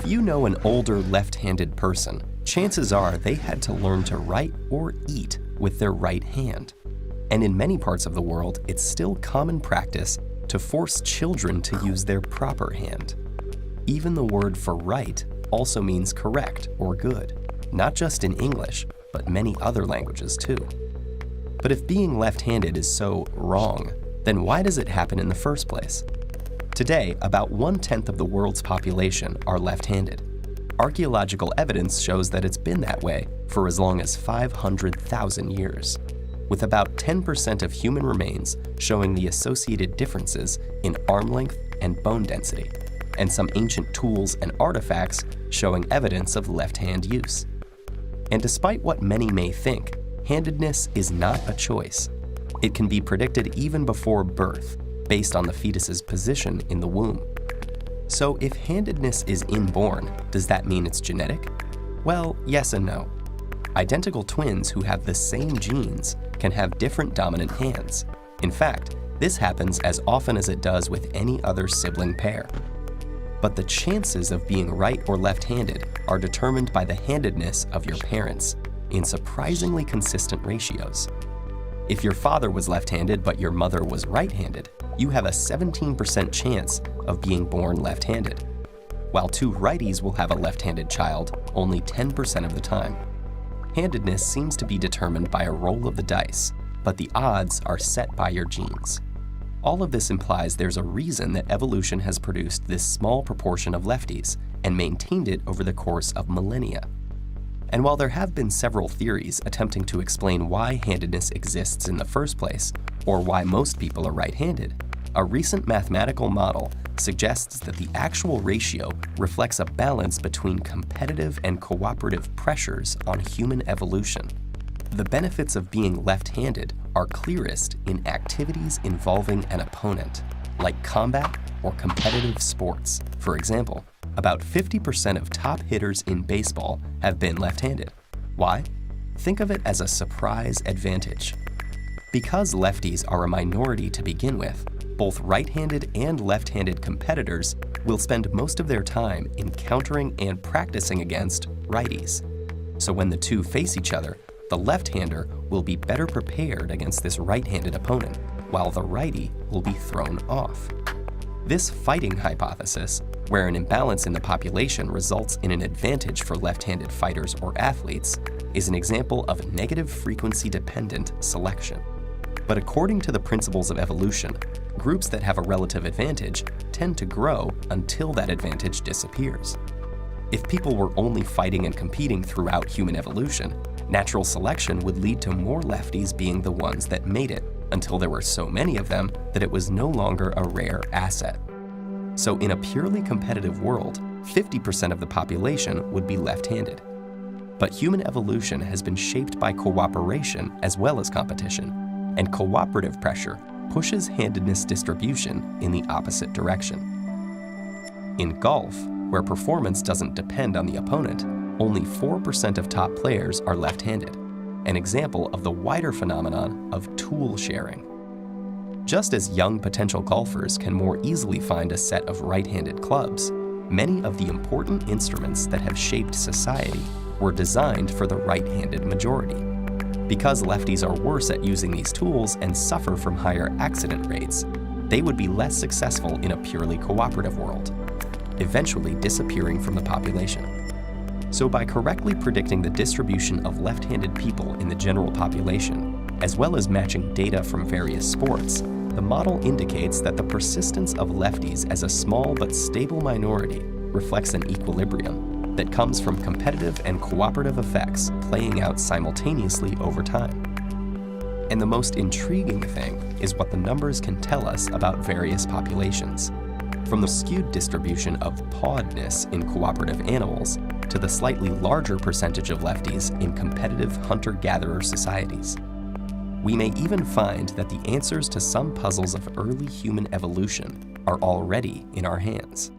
If you know an older left-handed person, chances are they had to learn to write or eat with their right hand. And in many parts of the world, it's still common practice to force children to use their proper hand. Even the word for right also means correct or good, not just in English, but many other languages too. But if being left-handed is so wrong, then why does it happen in the first place? Today, about 1/10 of the world's population are left-handed. Archaeological evidence shows that it's been that way for as long as 500,000 years, with about 10% of human remains showing the associated differences in arm length and bone density, and some ancient tools and artifacts showing evidence of left-hand use. And despite what many may think, handedness is not a choice. It can be predicted even before birth, based on the fetus's position in the womb. So if handedness is inborn, does that mean it's genetic? Well, yes and no. Identical twins who have the same genes can have different dominant hands. In fact, this happens as often as it does with any other sibling pair. But the chances of being right or left-handed are determined by the handedness of your parents in surprisingly consistent ratios. If your father was left-handed but your mother was right-handed, you have a 17% chance of being born left-handed, while two righties will have a left-handed child only 10% of the time. Handedness seems to be determined by a roll of the dice, but the odds are set by your genes. All of this implies there's a reason that evolution has produced this small proportion of lefties and maintained it over the course of millennia. And while there have been several theories attempting to explain why handedness exists in the first place, or why most people are right-handed, a recent mathematical model suggests that the actual ratio reflects a balance between competitive and cooperative pressures on human evolution. The benefits of being left-handed are clearest in activities involving an opponent, like combat or competitive sports. For example, about 50% of top hitters in baseball have been left-handed. Why? Think of it as a surprise advantage. Because lefties are a minority to begin with, both right-handed and left-handed competitors will spend most of their time encountering and practicing against righties. So when the two face each other, the left-hander will be better prepared against this right-handed opponent, while the righty will be thrown off. This fighting hypothesis, where an imbalance in the population results in an advantage for left-handed fighters or athletes, is an example of negative frequency-dependent selection. But according to the principles of evolution, groups that have a relative advantage tend to grow until that advantage disappears. If people were only fighting and competing throughout human evolution, natural selection would lead to more lefties being the ones that made it, until there were so many of them that it was no longer a rare asset. So in a purely competitive world, 50% of the population would be left-handed. But human evolution has been shaped by cooperation as well as competition, and cooperative pressure pushes handedness distribution in the opposite direction. In golf, where performance doesn't depend on the opponent, only 4% of top players are left-handed, an example of the wider phenomenon of tool sharing. Just as young potential golfers can more easily find a set of right-handed clubs, many of the important instruments that have shaped society were designed for the right-handed majority. Because lefties are worse at using these tools and suffer from higher accident rates, they would be less successful in a purely cooperative world, eventually disappearing from the population. So by correctly predicting the distribution of left-handed people in the general population, as well as matching data from various sports, the model indicates that the persistence of lefties as a small but stable minority reflects an equilibrium that comes from competitive and cooperative effects playing out simultaneously over time. And the most intriguing thing is what the numbers can tell us about various populations, from the skewed distribution of pawedness in cooperative animals to the slightly larger percentage of lefties in competitive hunter-gatherer societies. We may even find that the answers to some puzzles of early human evolution are already in our hands.